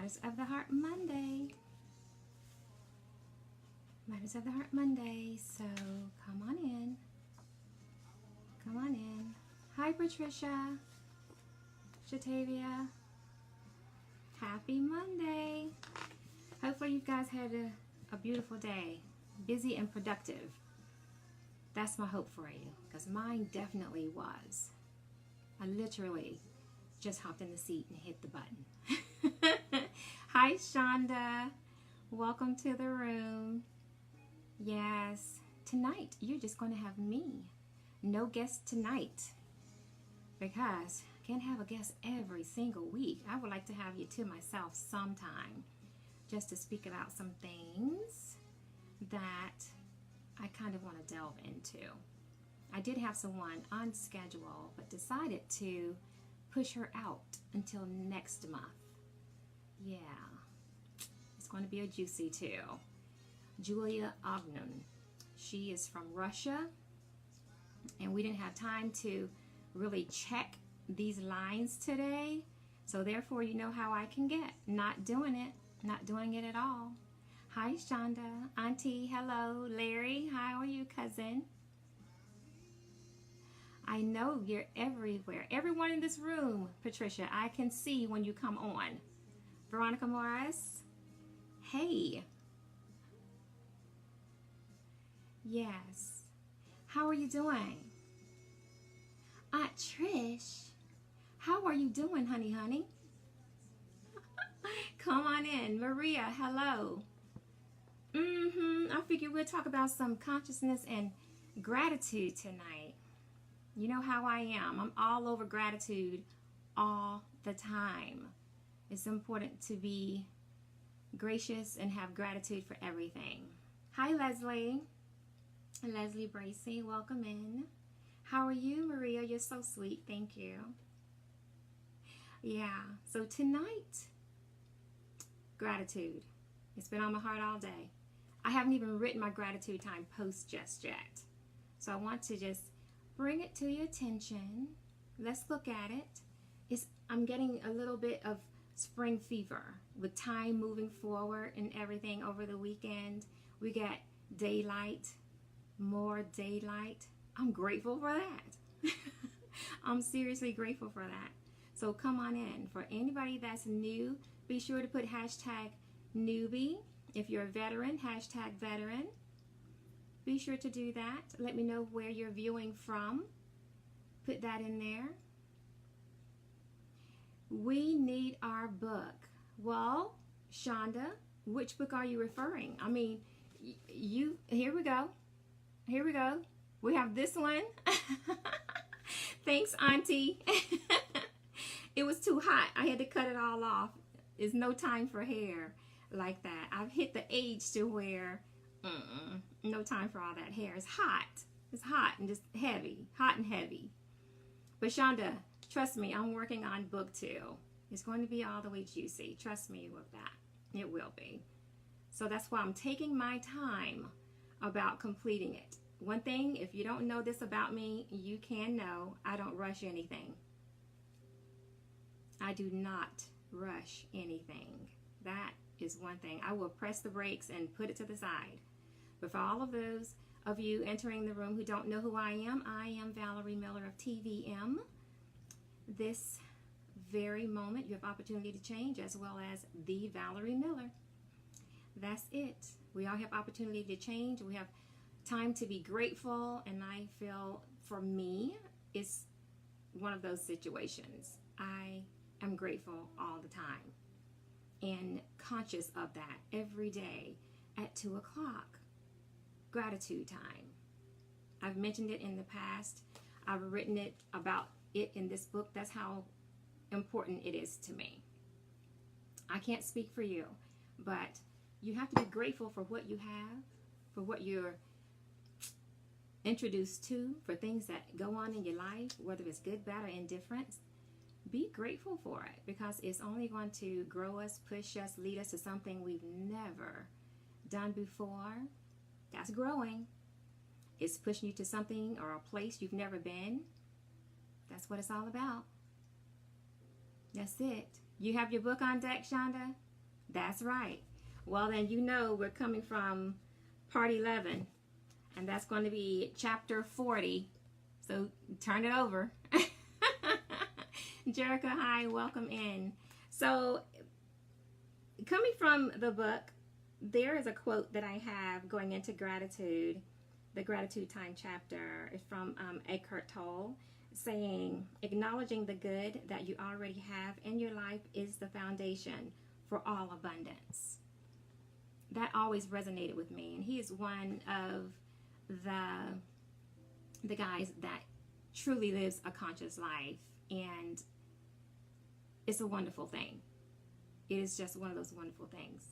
Matters of the Heart Monday. Matters of the Heart Monday. So come on in. Come on in. Hi, Patricia. Shatavia. Happy Monday. Hopefully you guys had a beautiful day. Busy and productive. That's my hope for you, because mine definitely was. I literally just hopped in the seat and hit the button. Hi, Shonda. Welcome to the room. Yes, tonight you're just going to have me. No guest tonight, because I can't have a guest every single week. I would like to have you to myself sometime, just to speak about some things that I kind of want to delve into. I did have someone on schedule, but decided to push her out until next month. Yeah, it's going to be a juicy too. Julia Ognon. She is from Russia, and we didn't have time to really check these lines today, so therefore you know how I can get. Not doing it at all. Hi, Shonda. Auntie, hello. Larry, how are you, cousin? I know you're everywhere. Everyone in this room, Patricia, I can see when you come on. Veronica Morris, hey. Yes. How are you doing? Aunt Trish, how are you doing, honey? Come on in. Maria, hello. I figured we'll talk about some consciousness and gratitude tonight. You know how I am. I'm all over gratitude all the time. It's important to be gracious and have gratitude for everything. Hi, Leslie. Leslie Bracey, welcome in. How are you, Maria? You're so sweet. Thank you. Yeah, so tonight, gratitude. It's been on my heart all day. I haven't even written my gratitude time post just yet. So I want to just bring it to your attention. Let's look at it. I'm getting a little bit of spring fever with time moving forward and everything over the weekend. We got daylight, more daylight. I'm grateful for that. I'm seriously grateful for that. So come on in. For anybody that's new, be sure to put hashtag newbie. If you're a veteran, hashtag veteran. Be sure to do that. Let me know where you're viewing from. Put that in there. We need our book. Well, Shonda, which book are you referring? I mean, here we go. Here we go. We have this one. Thanks, Auntie. It was too hot. I had to cut it all off. There's no time for hair like that. I've hit the age to where no time for all that hair. It's hot. It's hot and just heavy. Hot and heavy. But Shonda, trust me, I'm working on book 2. It's going to be all the way juicy. Trust me with that. It will be. So that's why I'm taking my time about completing it. One thing, if you don't know this about me, you can know I don't rush anything. I do not rush anything. That is one thing. I will press the brakes and put it to the side. But for all of those of you entering the room who don't know who I am Valerie Miller of TVM. This very moment you have opportunity to change, as well as the Valerie Miller. That's it. We all have opportunity to change. We have time to be grateful, and I feel for me it's one of those situations. I am grateful all the time and conscious of that every day at 2 o'clock. Gratitude time. I've mentioned it in the past. I've written it about it in this book. That's how important it is to me. I can't speak for you, but you have to be grateful for what you have, for what you're introduced to, for things that go on in your life, whether it's good, bad, or indifferent. Be grateful for it, because it's only going to grow us, push us, lead us to something we've never done before. That's growing. It's pushing you to something or a place you've never been. That's what it's all about. That's it. You have your book on deck, Shonda? That's right. Well, then you know we're coming from part 11, and that's going to be chapter 40. So turn it over. Jerica, hi, welcome in. So coming from the book, there is a quote that I have going into gratitude. The gratitude time chapter is from Eckhart Tolle, saying, acknowledging the good that you already have in your life is the foundation for all abundance. That always resonated with me, and he is one of the guys that truly lives a conscious life, and it's a wonderful thing. It is just one of those wonderful things.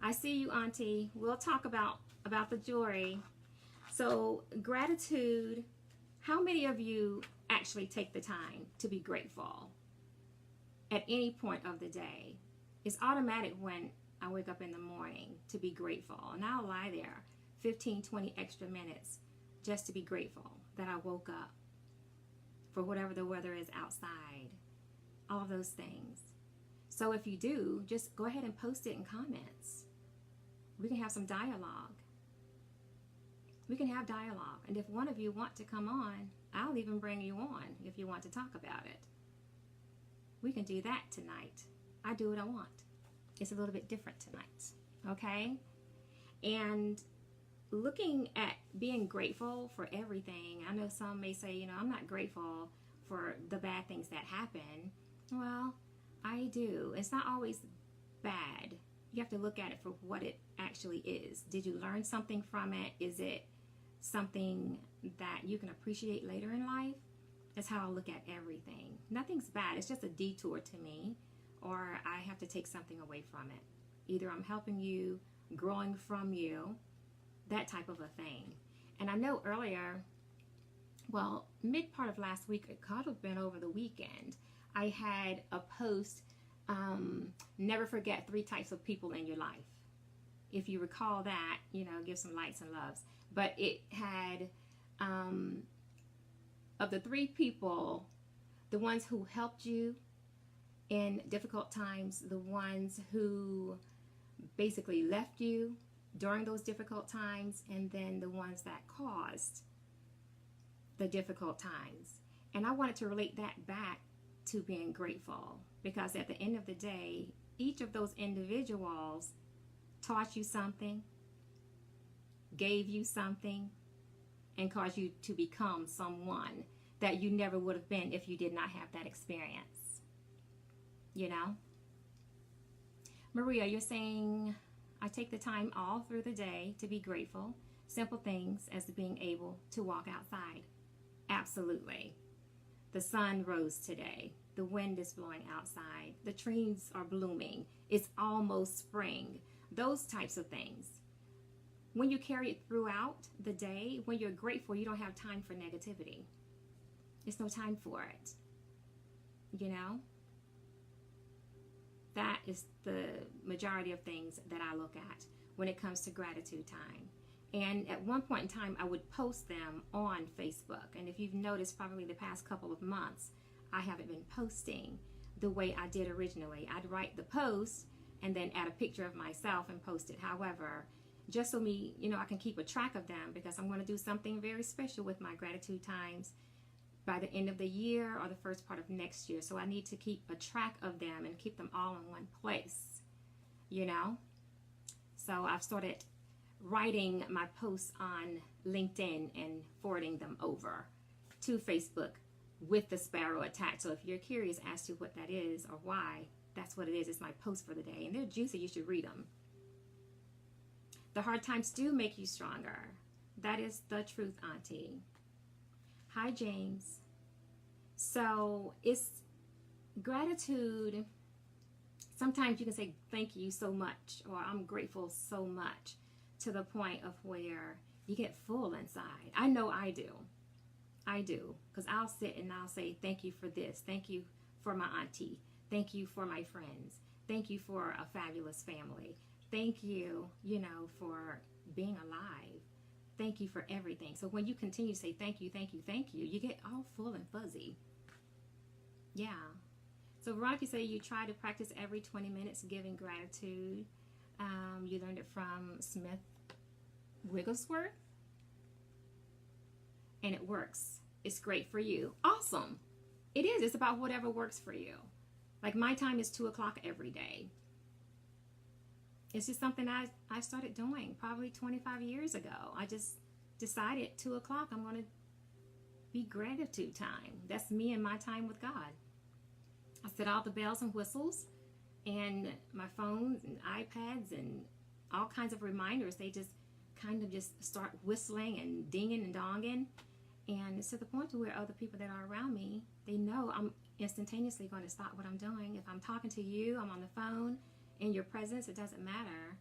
I see you, Auntie. We'll talk about the jewelry. So gratitude, how many of you actually take the time to be grateful at any point of the day? It's automatic when I wake up in the morning to be grateful, and I'll lie there 15, 20 extra minutes just to be grateful that I woke up, for whatever the weather is outside, all of those things. So if you do, just go ahead and post it in comments. We can have some dialogue. We can have dialogue. And if one of you want to come on, I'll even bring you on if you want to talk about it. We can do that tonight. I do what I want. It's a little bit different tonight. Okay? And looking at being grateful for everything. I know some may say, I'm not grateful for the bad things that happen. Well, I do. It's not always bad. You have to look at it for what it actually is. Did you learn something from it? Is it something that you can appreciate later in life? That's how I look at everything. Nothing's bad. It's just a detour to me, or I have to take something away from it. Either I'm helping you, growing from you, that type of a thing. And I know earlier, well, mid part of last week, it could have been over the weekend, I had a post, never forget 3 types of people in your life. If you recall that, give some likes and loves. But it had, of the 3 people, the ones who helped you in difficult times, the ones who basically left you during those difficult times, and then the ones that caused the difficult times. And I wanted to relate that back to being grateful, because at the end of the day, each of those individuals taught you something, gave you something, and caused you to become someone that you never would have been if you did not have that experience. Maria, you're saying, I take the time all through the day to be grateful. Simple things as being able to walk outside. Absolutely. The sun rose today. The wind is blowing outside. The trees are blooming. It's almost spring. Those types of things. When you carry it throughout the day, when you're grateful, you don't have time for negativity. There's no time for it. That is the majority of things that I look at when it comes to gratitude time. And at one point in time, I would post them on Facebook. And if you've noticed, probably the past couple of months, I haven't been posting the way I did originally. I'd write the post and then add a picture of myself and post it. However, just so I can keep a track of them, because I'm going to do something very special with my gratitude times by the end of the year or the first part of next year. So I need to keep a track of them and keep them all in one place, So I've started writing my posts on LinkedIn and forwarding them over to Facebook with the sparrow attached. So if you're curious as to what that is or why, that's what it is. It's my post for the day, and they're juicy. You should read them. The hard times do make you stronger. That is the truth, Auntie. Hi, James. So it's gratitude. Sometimes you can say thank you so much, or I'm grateful so much, to the point of where you get full inside. I know I do. Because I'll sit and I'll say thank you for this. Thank you for my auntie. Thank you for my friends. Thank you for a fabulous family. Thank you, for being alive. Thank you for everything. So when you continue to say thank you, thank you, thank you, you get all full and fuzzy. Yeah. So Veronica said you try to practice every 20 minutes giving gratitude. You learned it from Smith Wigglesworth. And it works. It's great for you. Awesome. It is. It's about whatever works for you. Like my time is 2 o'clock every day. It's just something I started doing probably 25 years ago. I just decided 2 o'clock I'm going to be gratitude time. That's me and my time with God. I set all the bells and whistles and my phones and iPads and all kinds of reminders. They just kind of just start whistling and dinging and donging. And it's to the point to where other people that are around me, they know I'm instantaneously going to stop what I'm doing. If I'm talking to you, I'm on the phone, in your presence, it doesn't matter.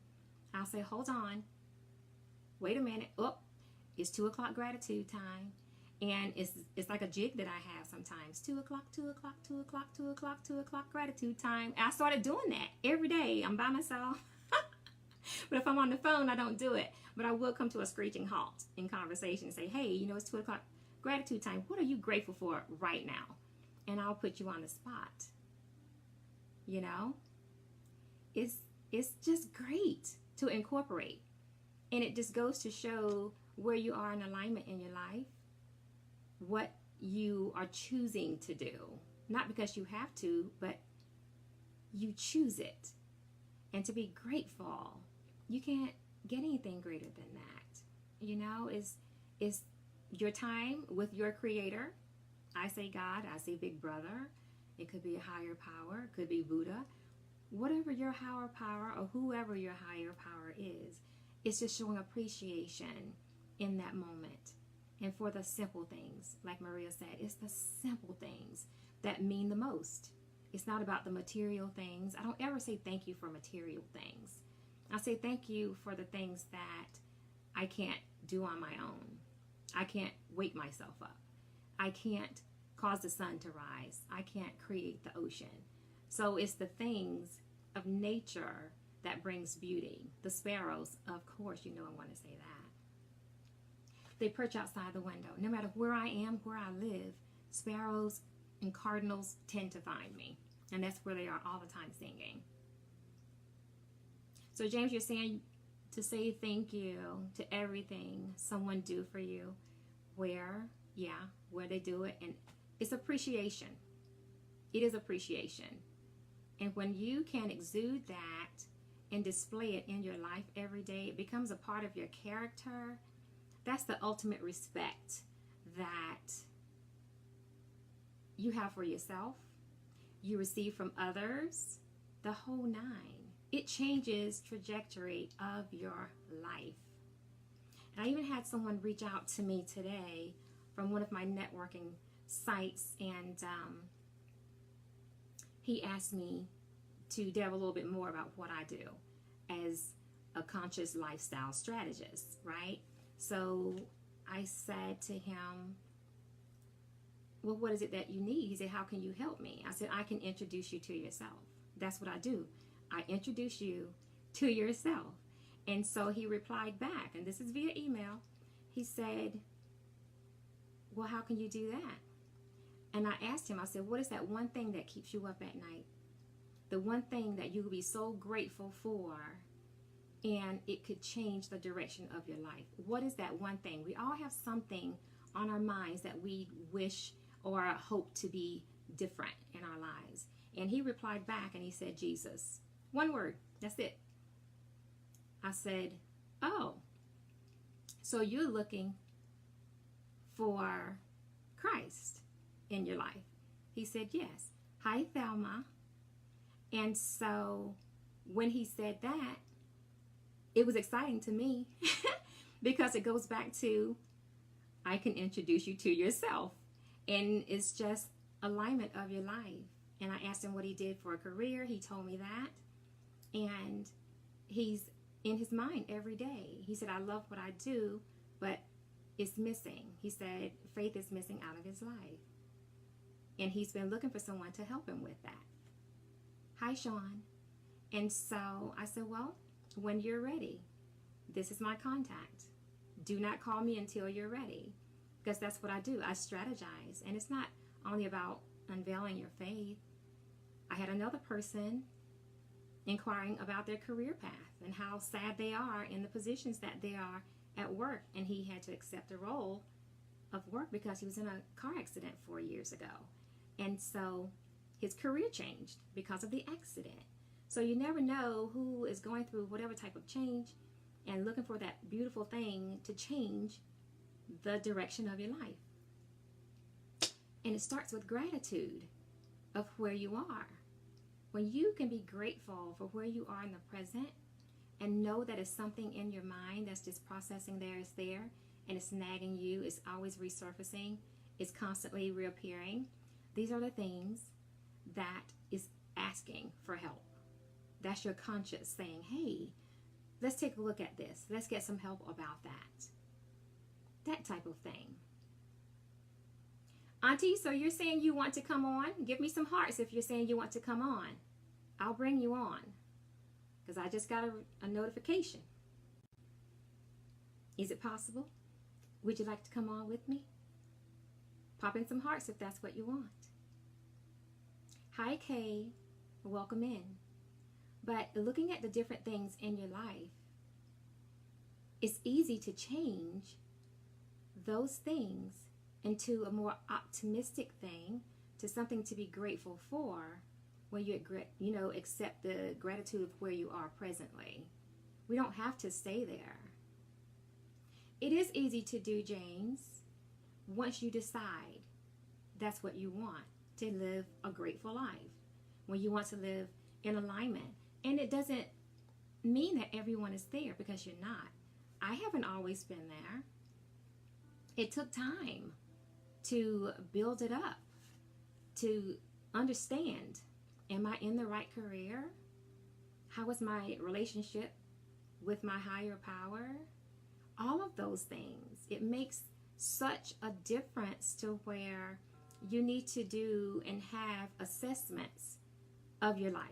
I'll say, hold on, wait a minute. Oh, it's 2 o'clock gratitude time. And it's like a jig that I have sometimes. 2 o'clock, 2 o'clock, 2 o'clock, 2 o'clock, 2 o'clock gratitude time. And I started doing that every day. I'm by myself. But if I'm on the phone, I don't do it. But I will come to a screeching halt in conversation and say, hey, you know, it's 2 o'clock gratitude time. What are you grateful for right now? And I'll put you on the spot. You know? It's just great to incorporate. And it just goes to show where you are in alignment in your life, what you are choosing to do. Not because you have to, but you choose it. And to be grateful. You can't get anything greater than that. You know, it's your time with your creator. I say God, I say Big Brother. It could be a higher power, it could be Buddha. Whatever your higher power or whoever your higher power is, it's just showing appreciation in that moment. And for the simple things, like Maria said, it's the simple things that mean the most. It's not about the material things. I don't ever say thank you for material things. I say thank you for the things that I can't do on my own. I can't wake myself up. I can't cause the sun to rise. I can't create the ocean. So it's the things of nature that brings beauty. The sparrows, of course, you know I want to say that. They perch outside the window. No matter where I am, where I live, sparrows and cardinals tend to find me. And that's where they are all the time singing. So James, you're saying to say thank you to everything someone do for you. Where they do it. And it's appreciation. It is appreciation. And when you can exude that and display it in your life every day, it becomes a part of your character. That's the ultimate respect that you have for yourself, you receive from others, the whole nine. It changes trajectory of your life. And I even had someone reach out to me today from one of my networking sites, and he asked me to delve a little bit more about what I do as a conscious lifestyle strategist, right? So I said to him, well, what is it that you need? He said, how can you help me? I said, I can introduce you to yourself. That's what I do. I introduce you to yourself. And so he replied back, and this is via email. He said, well, how can you do that? And I asked him, I said, what is that one thing that keeps you up at night? The one thing that you will be so grateful for, and it could change the direction of your life. What is that one thing? We all have something on our minds that we wish or hope to be different in our lives. And he replied back and he said, Jesus. One word. That's it. I said, oh, so you're looking for Christ in your life? He said, yes. Hi, Thelma. And so when he said that, it was exciting to me because it goes back to, I can introduce you to yourself. And it's just alignment of your life. And I asked him what he did for a career. He told me that. And he's in his mind every day. He said, I love what I do, but it's missing. He said, faith is missing out of his life. And he's been looking for someone to help him with that. Hi, Sean. And so I said, well, when you're ready, this is my contact. Do not call me until you're ready, because that's what I do. I strategize. And it's not only about unveiling your faith. I had another person inquiring about their career path and how sad they are in the positions that they are at work, and he had to accept a role of work because he was in a car accident 4 years ago, and so his career changed because of the accident. So you never know who is going through whatever type of change and looking for that beautiful thing to change the direction of your life. And it starts with gratitude of where you are. When you can be grateful for where you are in the present and know that it's something in your mind that's just processing there, it's there, and it's nagging you, it's always resurfacing, it's constantly reappearing. These are the things that is asking for help. That's your conscience saying, hey, let's take a look at this. Let's get some help about that. That type of thing. Auntie, so you're saying you want to come on? Give me some hearts if you're saying you want to come on. I'll bring you on. Because I just got a notification. Is it possible? Would you like to come on with me? Pop in some hearts if that's what you want. Hi, Kay. Welcome in. But looking at the different things in your life, it's easy to change those things into a more optimistic thing, to something to be grateful for when you accept the gratitude of where you are presently. We don't have to stay there. It is easy to do, James, once you decide that's what you want, to live a grateful life, when you want to live in alignment. And it doesn't mean that everyone is there, because you're not. I haven't always been there. It took time to build it up, to understand, am I in the right career? How is my relationship with my higher power? All of those things. It makes such a difference to where you need to do and have assessments of your life.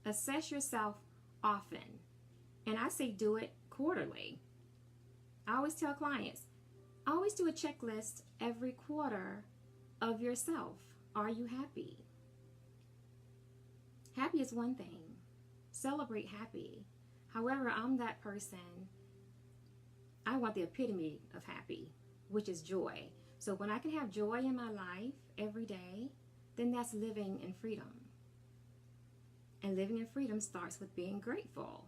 Assess yourself often. And I say do it quarterly. I always tell clients, always do a checklist every quarter of yourself. Are you happy? Happy is one thing. Celebrate happy. However, I'm that person. I want the epitome of happy, which is joy. So when I can have joy in my life every day, then that's living in freedom. And living in freedom starts with being grateful.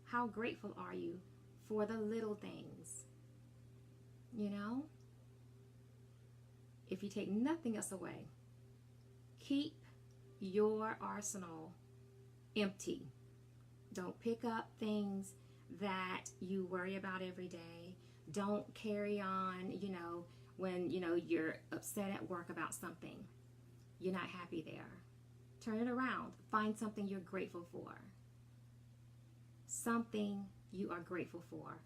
How grateful are you for the little things? You know? If you take nothing else away, keep your arsenal empty. Don't pick up things that you worry about every day. Don't carry on, when, you're upset at work about something. You're not happy there. Turn it around. Find something you're grateful for. Something you are grateful for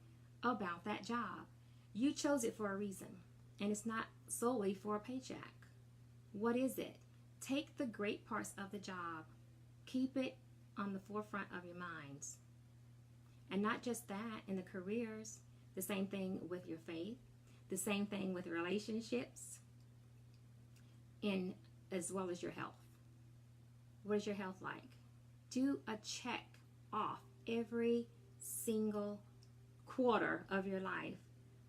about that job. You chose it for a reason, and it's not solely for a paycheck. What is it? Take the great parts of the job. Keep it on the forefront of your minds. And not just that, in the careers, the same thing with your faith, the same thing with relationships, and as well as your health. What is your health like? Do a check off every single quarter of your life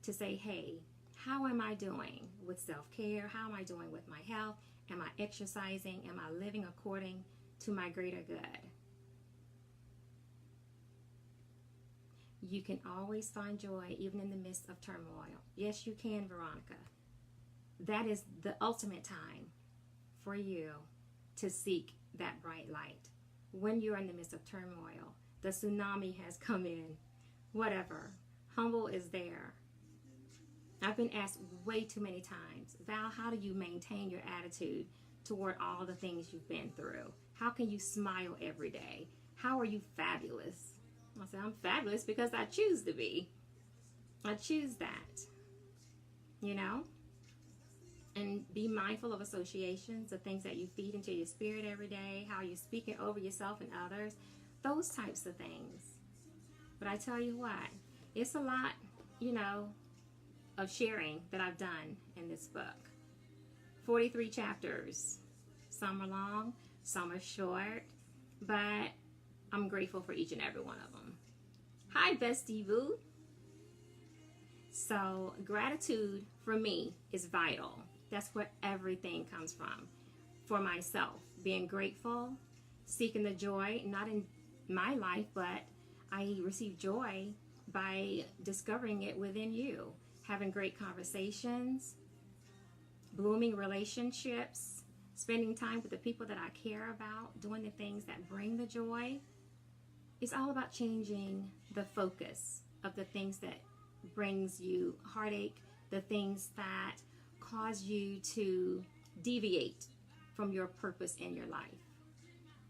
to say, hey, how am I doing with self-care? How am I doing with my health? Am I exercising? Am I living according to my greater good? You can always find joy even in the midst of turmoil. Yes, you can, Veronica. That is the ultimate time for you to seek that bright light. When you're in the midst of turmoil, the tsunami has come in, whatever. Humble is there. I've been asked way too many times, Val, how do you maintain your attitude toward all the things you've been through? How can you smile every day? How are you fabulous? I say, I'm fabulous because I choose to be. I choose that, And be mindful of associations, the things that you feed into your spirit every day, how you're speaking over yourself and others, those types of things. But I tell you what, it's a lot, of sharing that I've done in this book. 43 chapters. Some are long, Some are short, but I'm grateful for each and every one of them. Hi, Bestie Boo. So gratitude for me is vital. That's where everything comes from. For myself, being grateful, seeking the joy, not in my life, but I receive joy by discovering it within you. Having great conversations, blooming relationships, spending time with the people that I care about, doing the things that bring the joy. It's all about changing the focus of the things that brings you heartache, the things that cause you to deviate from your purpose in your life.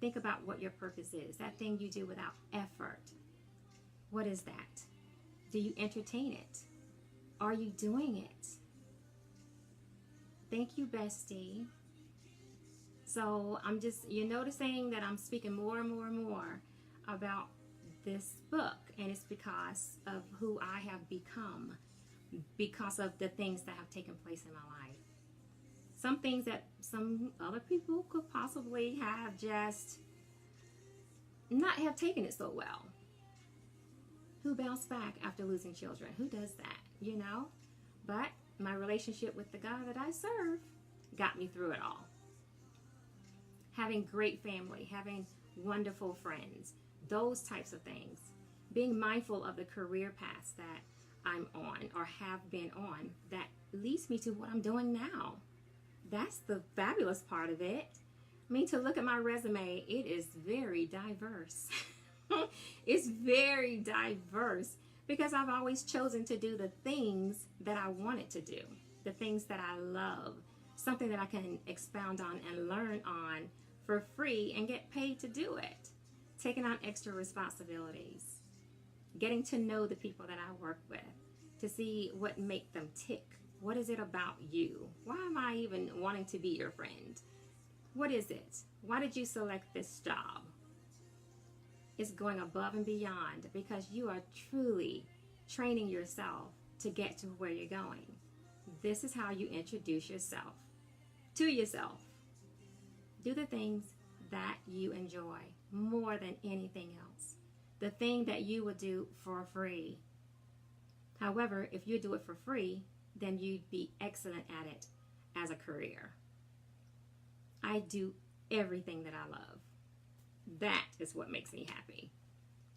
Think about what your purpose is. That thing you do without effort. What is that? Do you entertain it? Are you doing it? Thank you, Bestie. So you're noticing that I'm speaking more and more and more about this book, and it's because of who I have become, because of the things that have taken place in my life. Some things that some other people could possibly have just not have taken it so well. Who bounced back after losing children? Who does that, you know? But my relationship with the God that I serve got me through it all. Having great family, having wonderful friends, those types of things. Being mindful of the career paths that I'm on or have been on that leads me to what I'm doing now. That's the fabulous part of it. I mean, to look at my resume, it is very diverse. It's very diverse because I've always chosen to do the things that I wanted to do, the things that I love, something that I can expound on and learn on for free and get paid to do it. Taking on extra responsibilities, getting to know the people that I work with, to see what make them tick. What is it about you? Why am I even wanting to be your friend? What is it? Why did you select this job? It's going above and beyond because you are truly training yourself to get to where you're going. This is how you introduce yourself to yourself. Do the things that you enjoy more than anything else. The thing that you would do for free. However, if you do it for free, then you'd be excellent at it as a career. I do everything that I love. That is what makes me happy.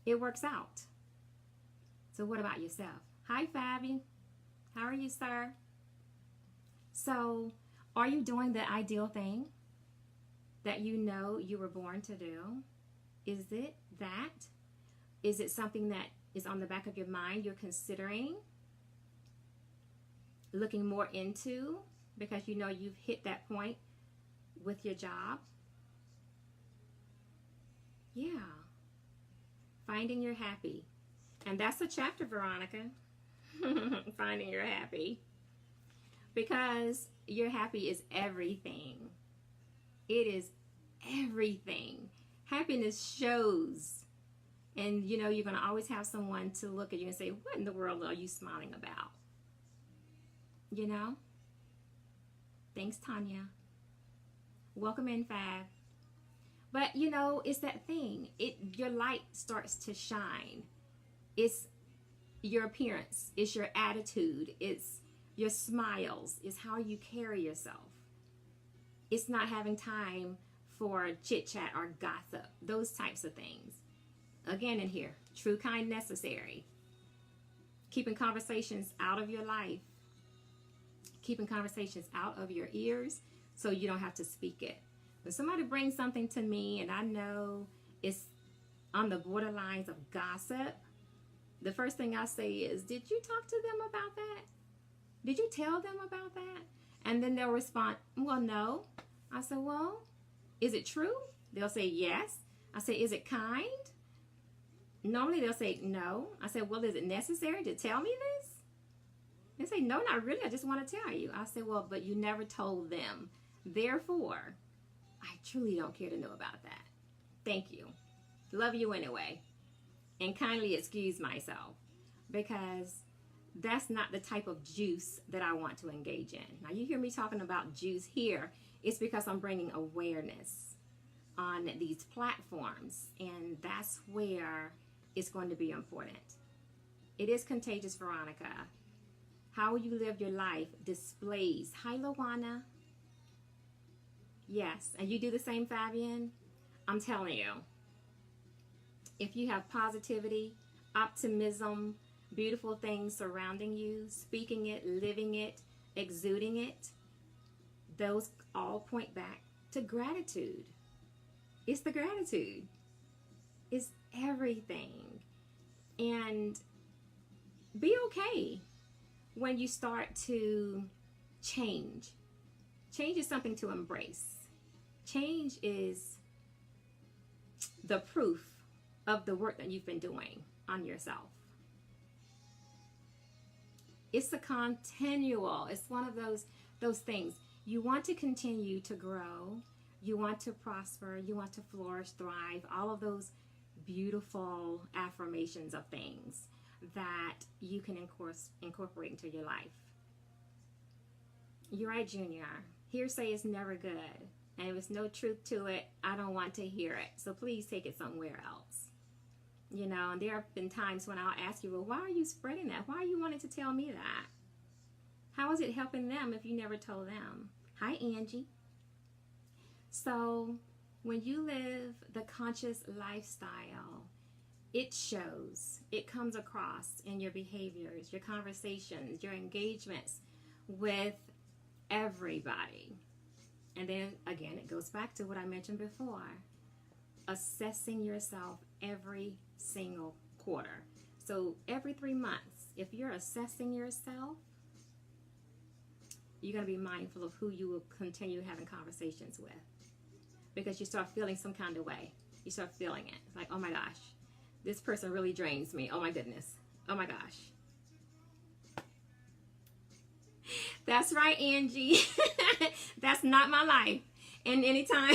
It works out. So what about yourself? Hi, Fabi. How are you, sir? So, are you doing the ideal thing that you know you were born to do? Is it that? Is it something that is on the back of your mind you're considering looking more into because you know you've hit that point with your job? Yeah. Finding your happy. And that's a chapter, Veronica. Finding your happy. Because your happy is everything. It is everything. Happiness shows. And you know, you're going to always have someone to look at you and say, what in the world are you smiling about? You know? Thanks, Tanya. Welcome in, Fab. But you know, it's that thing. Your light starts to shine. It's your appearance. It's your attitude. It's your smiles. It's how you carry yourself. It's not having time for chit chat or gossip. Those types of things. Again, in here, true kind necessary. Keeping conversations out of your life. Keeping conversations out of your ears so you don't have to speak it. When somebody brings something to me and I know it's on the borderlines of gossip, the first thing I say is, did you talk to them about that? Did you tell them about that? And then they'll respond, well, no. I said, well, is it true? They'll say, yes. I say, is it kind? Normally they'll say, no. I said, well, is it necessary to tell me this? They say, no, not really. I just want to tell you. I said, well, but you never told them. Therefore, I truly don't care to know about that. Thank you. Love you anyway. And kindly excuse myself because that's not the type of juice that I want to engage in. Now, you hear me talking about juice here. It's because I'm bringing awareness. on these platforms, and that's where it's going to be important. It is contagious, Veronica. How you live your life displays. Hi, Luana. Yes, and you do the same, Fabian? I'm telling you, if you have positivity, optimism, beautiful things surrounding you, speaking it, living it, exuding it, those all point back to gratitude. It's the gratitude. It's everything. And be okay when you start to change. Change is something to embrace. Change is the proof of the work that you've been doing on yourself. It's a continual, it's one of those things. You want to continue to grow, you want to prosper, you want to flourish, thrive, all of those beautiful affirmations of things that you can incorporate into your life. You're right, Junior. Hearsay is never good. And if there's no truth to it, I don't want to hear it. So please take it somewhere else. You know, and there have been times when I'll ask you, well, why are you spreading that? Why are you wanting to tell me that? How is it helping them if you never told them? Hi, Angie. So when you live the conscious lifestyle, it shows, it comes across in your behaviors, your conversations, your engagements with everybody. And then again, it goes back to what I mentioned before, assessing yourself every single quarter. So every 3 months, if you're assessing yourself, you're going to be mindful of who you will continue having conversations with, because you start feeling some kind of way. You start feeling it. It's like, oh my gosh, this person really drains me. Oh my goodness. Oh my gosh. That's right, Angie. That's not my life. And anytime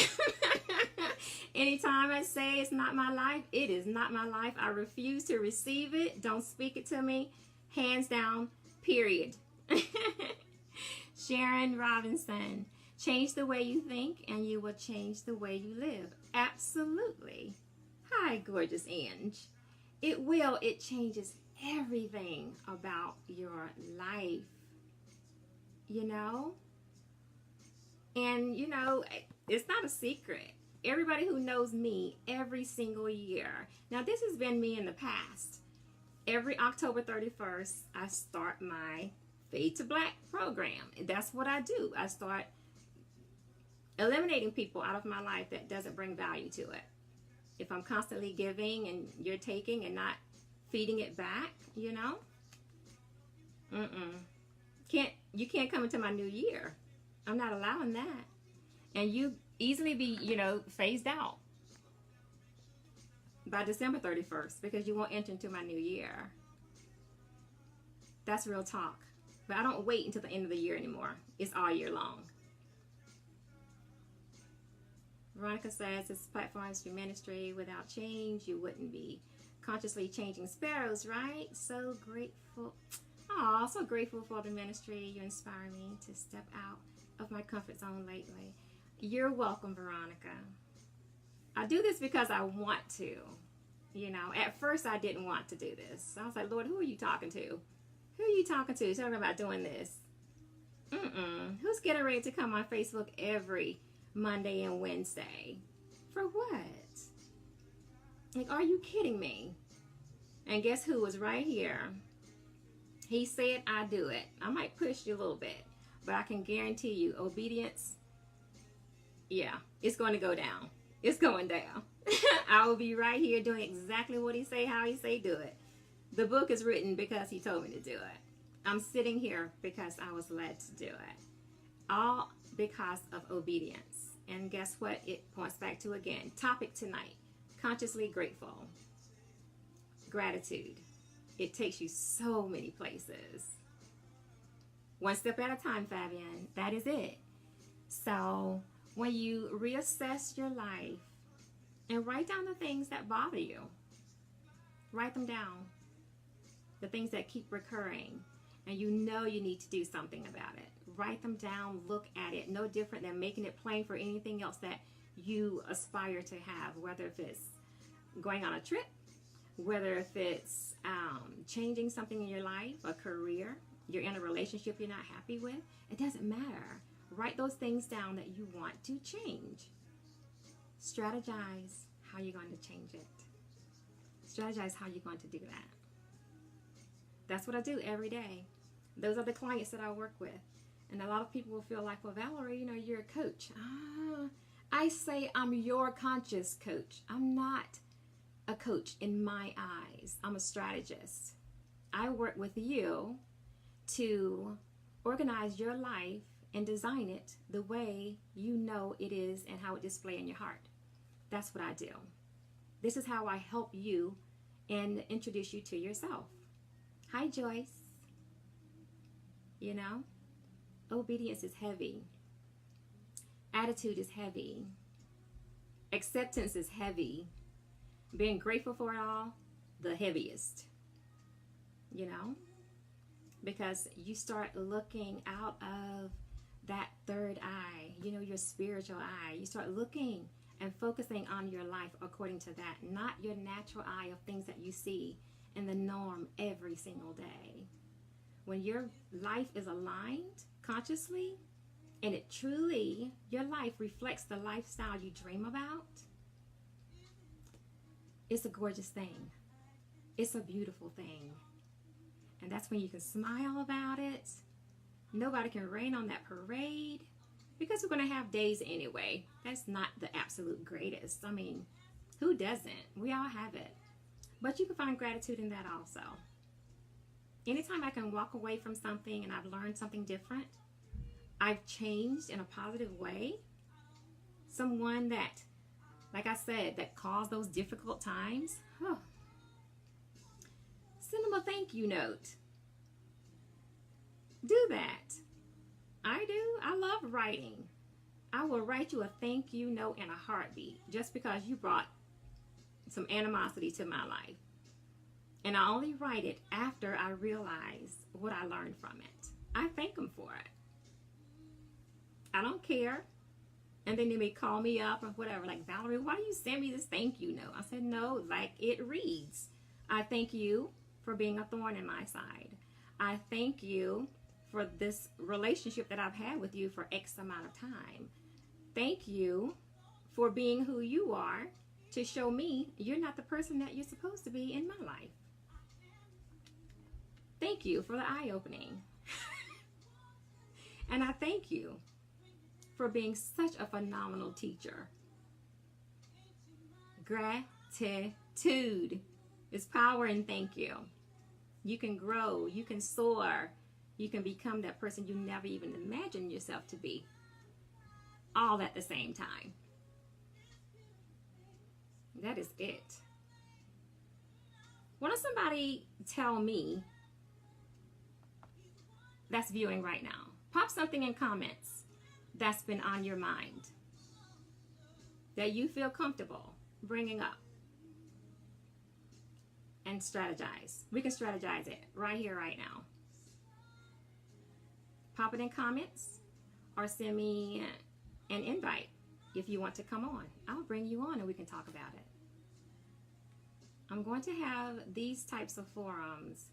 I say it's not my life, it is not my life. I refuse to receive it. Don't speak it to me. Hands down, period. Sharon Robinson. Change the way you think and you will change the way you live. Absolutely. Hi, gorgeous Ange. It will. It changes everything about your life. You know? And, you know, it's not a secret. Everybody who knows me every single year. Now, this has been me in the past. Every October 31st, I start my Fade to Black program. That's what I do. I start eliminating people out of my life that doesn't bring value to it. If I'm constantly giving and you're taking and not feeding it back, you know, you can't come into my new year. I'm not allowing that. And you easily be, you know, phased out by December 31st because you won't enter into my new year. That's real talk. But I don't wait until the end of the year anymore. It's all year long. Veronica says, this platform is your ministry. Without change, you wouldn't be consciously changing Sparrows, right? So grateful. Oh, so grateful for the ministry. You inspire me to step out of my comfort zone lately. You're welcome, Veronica. I do this because I want to. You know, at first I didn't want to do this. I was like, Lord, who are you talking to? Who are you talking to? Talking about doing this? Who's getting ready to come on Facebook every Monday and Wednesday? For what? Like, are you kidding me? And guess who was right here? He said, I do it. I might push you a little bit, but I can guarantee you obedience, yeah, it's going to go down. It's going down. I will be right here doing exactly what he say, how he say do it. The book is written because he told me to do it. I'm sitting here because I was led to do it. All because of obedience. And guess what? It points back to, again, topic tonight, consciously grateful. Gratitude. It takes you so many places. One step at a time, Fabian. That is it. So when you reassess your life and write down the things that bother you, write them down. The things that keep recurring and you know you need to do something about it. Write them down, look at it. No different than making it plain for anything else that you aspire to have, whether if it's going on a trip, whether if it's changing something in your life, a career, you're in a relationship you're not happy with, it doesn't matter. Write those things down that you want to change. Strategize how you're going to change it. Strategize how you're going to do that. That's what I do every day. Those are the clients that I work with. And a lot of people will feel like, well, Valerie, you know, you're a coach. I say I'm your conscious coach. I'm not a coach in my eyes. I'm a strategist. I work with you to organize your life and design it the way you know it is and how it displays in your heart. That's what I do. This is how I help you and introduce you to yourself. Hi, Joyce. You know, obedience is heavy. Attitude is heavy. Acceptance is heavy. Being grateful for it all, the heaviest. You know, because you start looking out of that third eye, you know, your spiritual eye. You start looking and focusing on your life according to that, not your natural eye of things that you see in the norm every single day. When your life is aligned consciously, and it truly, your life reflects the lifestyle you dream about, it's a gorgeous thing. It's a beautiful thing. And that's when you can smile about it. Nobody can rain on that parade, because we're going to have days anyway. That's not the absolute greatest. I mean, who doesn't? We all have it. But you can find gratitude in that also. Anytime I can walk away from something and I've learned something different, I've changed in a positive way, someone that, like I said, that caused those difficult times, send them a thank you note. Do that. I do. I love writing. I will write you a thank you note in a heartbeat just because you brought some animosity to my life. And I only write it after I realize what I learned from it. I thank them for it. I don't care. And then they may call me up or whatever, like, Valerie, why do you send me this thank you note? I said, no, like it reads. I thank you for being a thorn in my side. I thank you for this relationship that I've had with you for X amount of time. Thank you for being who you are to show me you're not the person that you're supposed to be in my life. Thank you for the eye-opening. And I thank you for being such a phenomenal teacher. Gratitude is power in thank you. You can grow, you can soar, you can become that person you never even imagined yourself to be. All at the same time. That is it. Why don't somebody tell me that's viewing right now? Pop something in comments that's been on your mind that you feel comfortable bringing up. And strategize. We can strategize it right here, right now. Pop it in comments or send me an invite if you want to come on. I'll bring you on and we can talk about it. I'm going to have these types of forums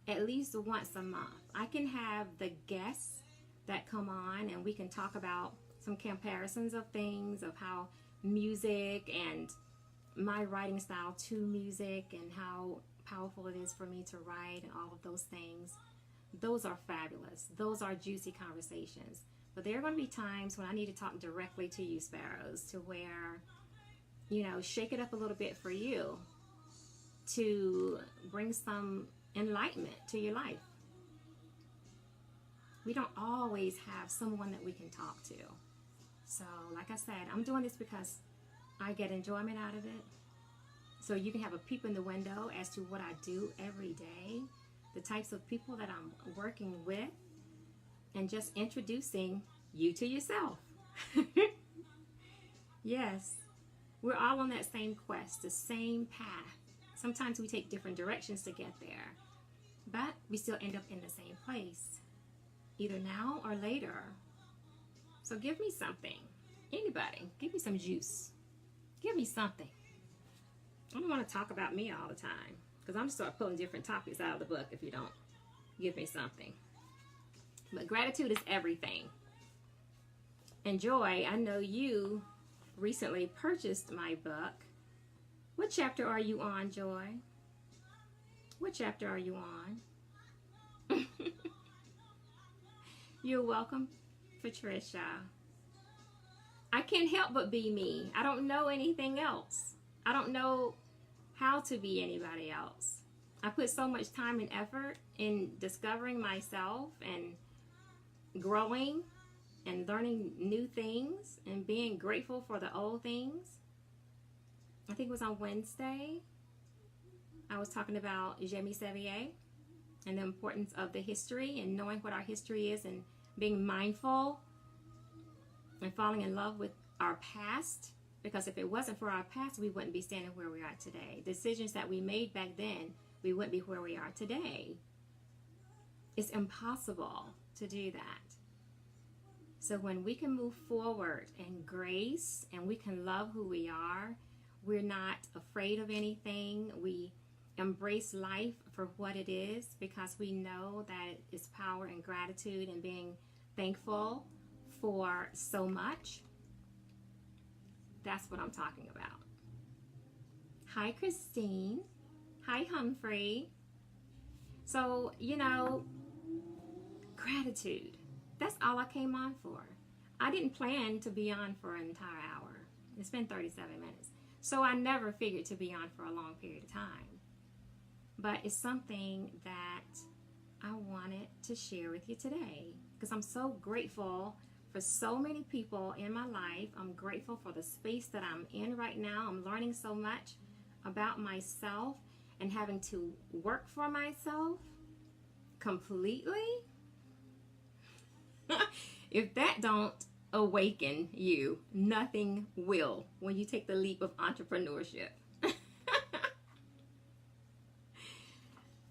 at least once a month. I can have the guests that come on and we can talk about some comparisons of things, of how music and my writing style to music and how powerful it is for me to write and all of those things. Those are fabulous. Those are juicy conversations. But there are going to be times when I need to talk directly to you, Sparrows, to where, you know, shake it up a little bit for you to bring some enlightenment to your life. We don't always have someone that we can talk to. So, like I said, I'm doing this because I get enjoyment out of it. So you can have a peep in the window as to what I do every day, the types of people that I'm working with, and just introducing you to yourself. Yes, we're all on that same quest, the same path. Sometimes we take different directions to get there, but we still end up in the same place, either now or later. So give me something. Anybody, give me some juice. Give me something. I don't want to talk about me all the time, because I'm going to start pulling different topics out of the book if you don't give me something. But gratitude is everything. And Joy, I know you recently purchased my book. What chapter are you on, Joy? What chapter are you on? You're welcome, Patricia. I can't help but be me. I don't know anything else. I don't know how to be anybody else. I put so much time and effort in discovering myself and growing and learning new things and being grateful for the old things. I think it was on Wednesday, I was talking about Jamie Sevier and the importance of the history and knowing what our history is and being mindful and falling in love with our past. Because if it wasn't for our past, we wouldn't be standing where we are today. Decisions that we made back then, we wouldn't be where we are today. It's impossible to do that. So when we can move forward in grace and we can love who we are, we're not afraid of anything. We embrace life for what it is because we know that it's power and gratitude and being thankful for so much. That's what I'm talking about. Hi, Christine. Hi, Humphrey. So, gratitude. That's all I came on for. I didn't plan to be on for an entire hour. It's been 37 minutes. So I never figured to be on for a long period of time. But it's something that I wanted to share with you today because I'm so grateful for so many people in my life. I'm grateful for the space that I'm in right now. I'm learning so much about myself and having to work for myself completely. If that don't awaken you, nothing will when you take the leap of entrepreneurship.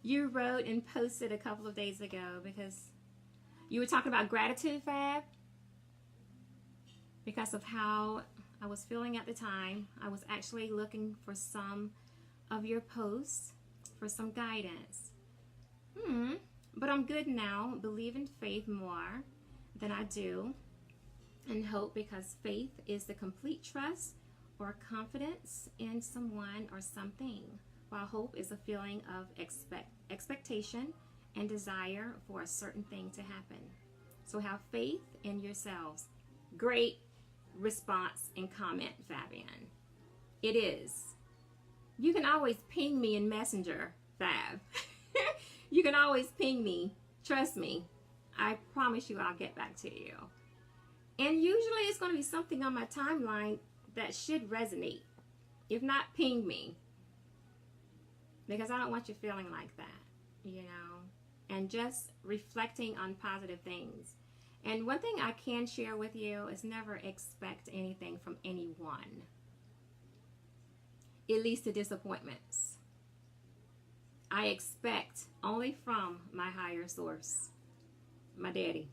You wrote and posted a couple of days ago because you were talking about gratitude, Fab. Because of how I was feeling at the time, I was actually looking for some of your posts for some guidance. But I'm good now. Believe in faith more than I do and hope, because faith is the complete trust or confidence in someone or something, while hope is a feeling of expectation and desire for a certain thing to happen. So have faith in yourselves. Great response and comment, Fabian. It is. You can always ping me in Messenger, Fab. You can always ping me. Trust me. I promise you I'll get back to you. And usually it's going to be something on my timeline that should resonate. If not, ping me. Because I don't want you feeling like that, And just reflecting on positive things. And one thing I can share with you is never expect anything from anyone. It leads to disappointments. I expect only from my higher source, my daddy.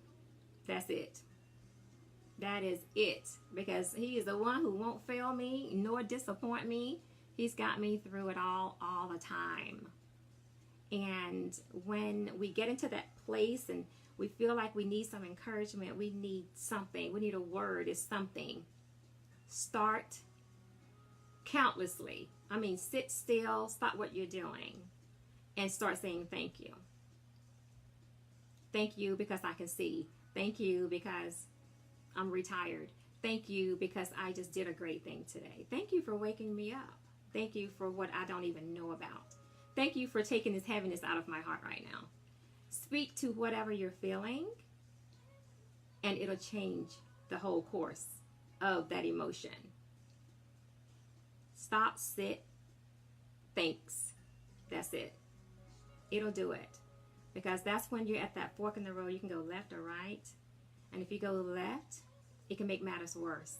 That's it. That is it. Because he is the one who won't fail me nor disappoint me. He's got me through it all the time. And when we get into that place and we feel like we need some encouragement, we need something, we need a word, it's something. Start countlessly. Sit still, stop what you're doing, and start saying thank you. Thank you because I can see. Thank you because I'm retired. Thank you because I just did a great thing today. Thank you for waking me up. Thank you for what I don't even know about. Thank you for taking this heaviness out of my heart right now. Speak to whatever you're feeling, and it'll change the whole course of that emotion. Stop, sit, thanks. That's it. It'll do it. Because that's when you're at that fork in the road. You can go left or right. And if you go left, it can make matters worse.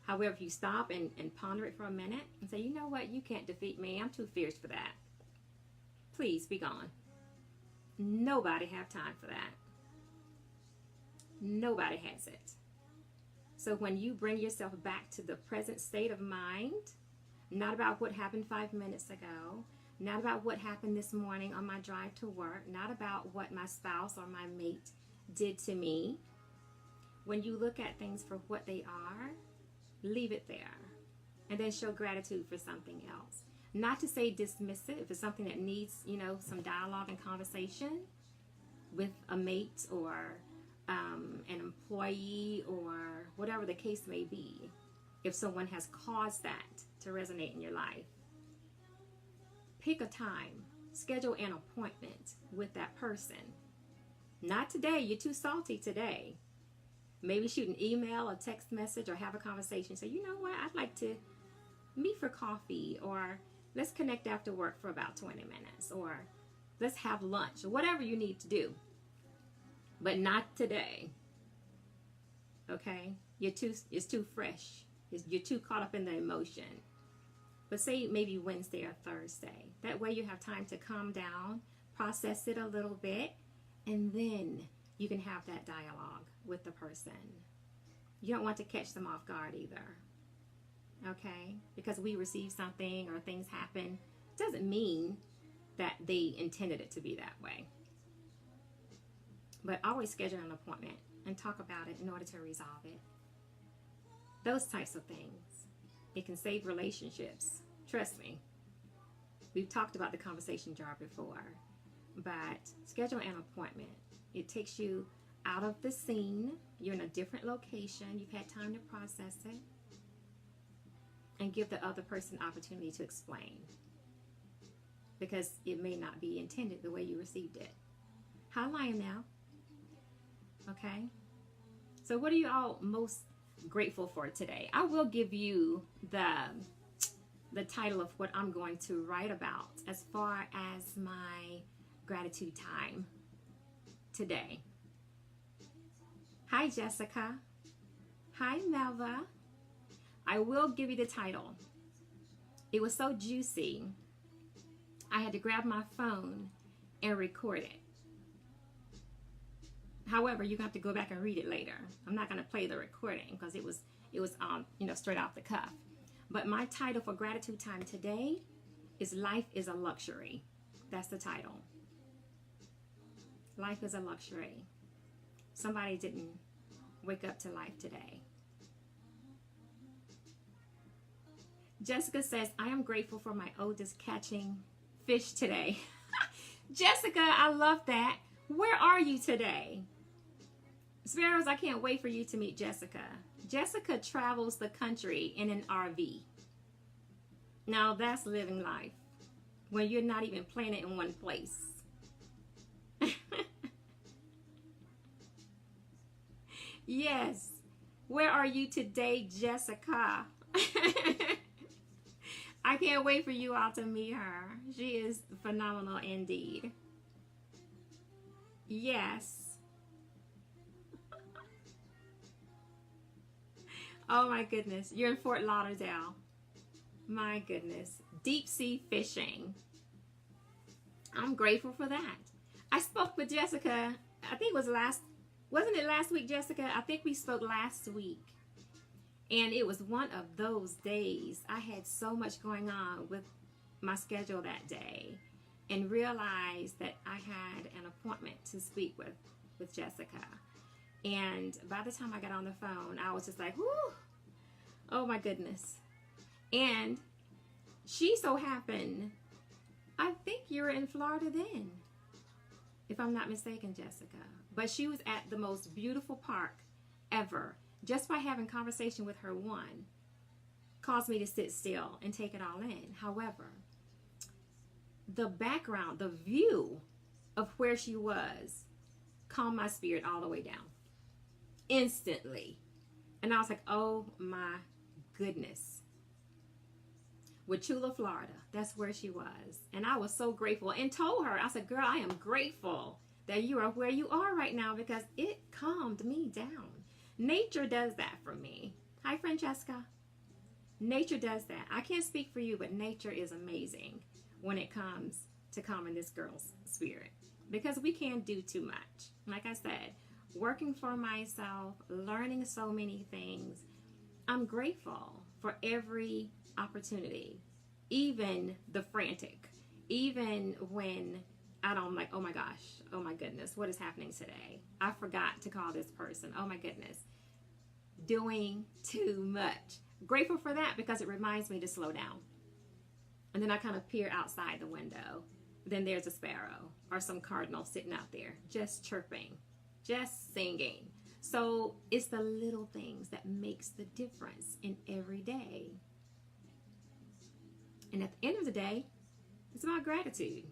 However, if you stop and ponder it for a minute and say, you know what, you can't defeat me. I'm too fierce for that. Please be gone. Nobody have time for that. Nobody has it. So when you bring yourself back to the present state of mind, not about what happened 5 minutes ago, not about what happened this morning on my drive to work, not about what my spouse or my mate did to me. When you look at things for what they are, leave it there. And then show gratitude for something else. Not to say dismiss it if it's something that needs, some dialogue and conversation with a mate or an employee or whatever the case may be. If someone has caused that to resonate in your life, pick a time, schedule an appointment with that person. Not today, you're too salty today. Maybe shoot an email, a text message, or have a conversation. So, you know what, I'd like to meet for coffee, or let's connect after work for about 20 minutes, or let's have lunch, or whatever you need to do. But not today. Okay? It's too fresh. You're too caught up in the emotion. But say maybe Wednesday or Thursday. That way you have time to calm down, process it a little bit, and then you can have that dialogue with the person. You don't want to catch them off guard either. Okay? Because we receive something or things happen doesn't mean that they intended it to be that way. But always schedule an appointment and talk about it in order to resolve it. Those types of things. It can save relationships. Trust me. We've talked about the conversation jar before. But schedule an appointment. It takes you out of the scene. You're in a different location. You've had time to process it. And give the other person opportunity to explain. Because it may not be intended the way you received it. Hi, Lionel. Okay? So what are you all most grateful for today? I will give you the title of what I'm going to write about as far as my gratitude time today. Hi, Jessica. Hi, Melva. I will give you the title. It was so juicy, I had to grab my phone and record it. However, you're going to have to go back and read it later. I'm not going to play the recording because it was straight off the cuff. But my title for gratitude time today is Life is a Luxury. That's the title. Life is a luxury. Somebody didn't wake up to life today. Jessica says, I am grateful for my oldest catching fish today. Jessica, I love that. Where are you today? Sparrows, I can't wait for you to meet Jessica. Jessica travels the country in an RV. Now that's living life when you're not even planted in one place. Yes. Where are you today, Jessica? I can't wait for you all to meet her. She is phenomenal indeed. Yes. Oh my goodness. You're in Fort Lauderdale. My goodness. Deep sea fishing. I'm grateful for that. I spoke with Jessica, I think it was wasn't it last week, Jessica? I think we spoke last week. And it was one of those days. I had so much going on with my schedule that day and realized that I had an appointment to speak with Jessica. And by the time I got on the phone, I was just like, whoo, oh my goodness. And she so happened, I think you were in Florida then, if I'm not mistaken, Jessica. But she was at the most beautiful park ever. Just by having conversation with her caused me to sit still and take it all in. However, the background, the view of where she was calmed my spirit all the way down. Instantly. And I was like, oh my goodness. Wauchula, Florida. That's where she was. And I was so grateful and told her, I said, girl, I am grateful that you are where you are right now because it calmed me down. Nature does that for me. Hi, Francesca. Nature does that. I can't speak for you, but nature is amazing when it comes to calming this girl's spirit because we can't do too much. Like I said, working for myself, learning so many things. I'm grateful for every opportunity, even the frantic, even when I'm like, oh my gosh, oh my goodness, what is happening today? I forgot to call this person. Oh my goodness. Doing too much. Grateful for that because it reminds me to slow down. And then I kind of peer outside the window. Then there's a sparrow or some cardinal sitting out there just chirping, just singing. So it's the little things that makes the difference in every day. And at the end of the day, it's about gratitude.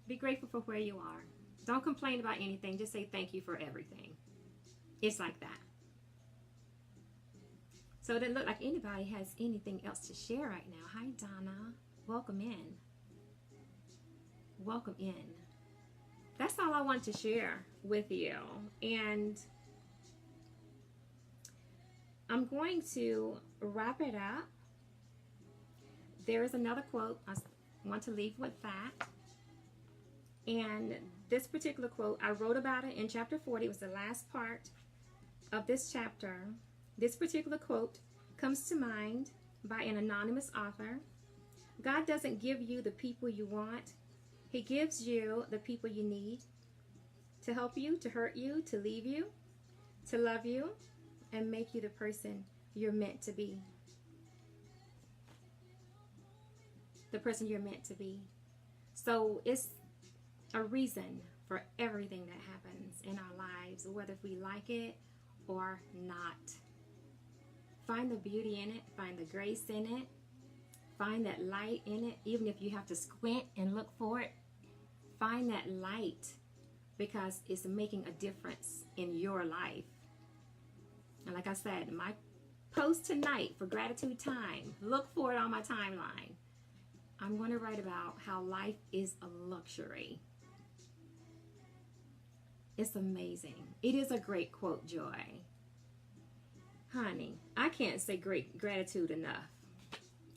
Be grateful for where you are. Don't complain about anything. Just say thank you for everything. It's like that. So it doesn't look like anybody has anything else to share right now. Hi, Donna. Welcome in. Welcome in. That's all I want to share with you. And I'm going to wrap it up. There is another quote. I want to leave with that. And this particular quote, I wrote about it in chapter 40. It was the last part of this chapter. This particular quote comes to mind by an anonymous author. God doesn't give you the people you want. He gives you the people you need to help you, to hurt you, to leave you, to love you, and make you the person you're meant to be. The person you're meant to be. So it's a reason for everything that happens in our lives, whether we like it or not. Find the beauty in it. Find the grace in it. Find that light in it, even if you have to squint and look for it. Find that light because it's making a difference in your life. And like I said, my post tonight for gratitude time, look for it on my timeline. I'm going to write about how life is a luxury. It's amazing. It is a great quote, Joy. Honey, I can't say great gratitude enough.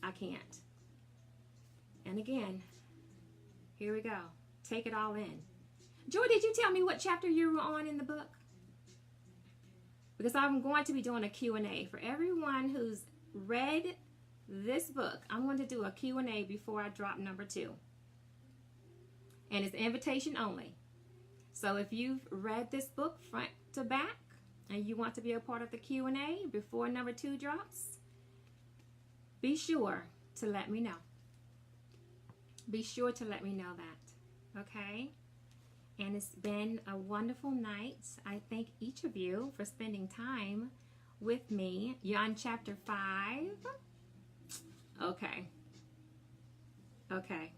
I can't. And again, here we go. Take it all in. Joy, did you tell me what chapter you were on in the book? Because I'm going to be doing a Q&A for everyone who's read this book. I'm going to do a Q&A before I drop number 2. And it's invitation only. So if you've read this book front to back and you want to be a part of the Q&A before number 2 drops, be sure to let me know. Be sure to let me know that. Okay? And it's been a wonderful night. I thank each of you for spending time with me. You're on chapter 5. Okay. Okay.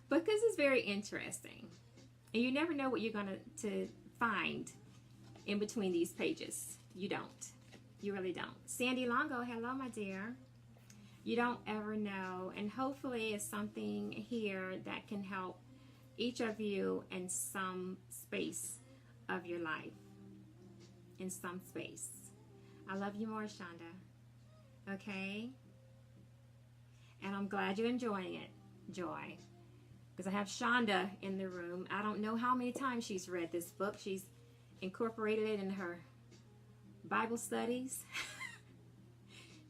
Because it's very interesting. And you never know what you're going to find in between these pages. You don't. You really don't. Sandy Longo, hello, my dear. You don't ever know. And hopefully it's something here that can help each of you in some space of your life. In some space. I love you more, Shonda. Okay? And I'm glad you're enjoying it, Joy. Because I have Shonda in the room. I don't know how many times she's read this book. She's incorporated it in her Bible studies.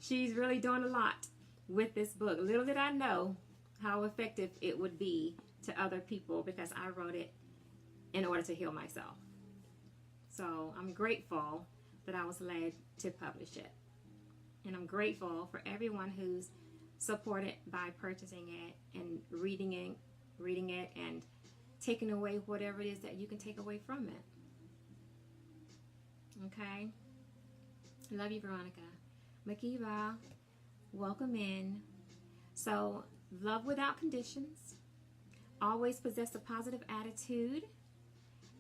She's really doing a lot with this book. Little did I know how effective it would be to other people because I wrote it in order to heal myself. So I'm grateful that I was led to publish it. And I'm grateful for everyone who's supported by purchasing it and reading it and taking away whatever it is that you can take away from it. Okay? Love you, Veronica. Makiba, welcome in. So, love without conditions. Always possess a positive attitude.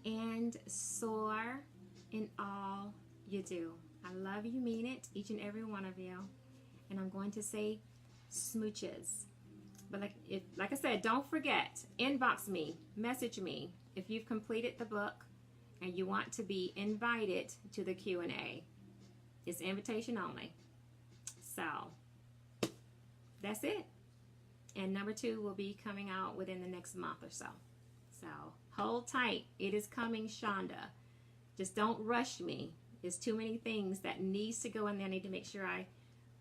And soar in all you do. I love you, mean it, each and every one of you. And I'm going to say smooches. But like I said, don't forget, inbox me, message me if you've completed the book and you want to be invited to the Q&A. It's invitation only. So, that's it. And number 2 will be coming out within the next month or so. So, hold tight. It is coming, Shonda. Just don't rush me. There's too many things that needs to go in there. I need to make sure I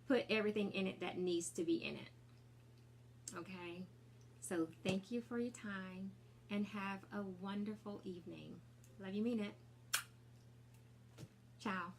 put everything in it that needs to be in it. Okay? So thank you for your time and have a wonderful evening. Love you, mean it. Ciao.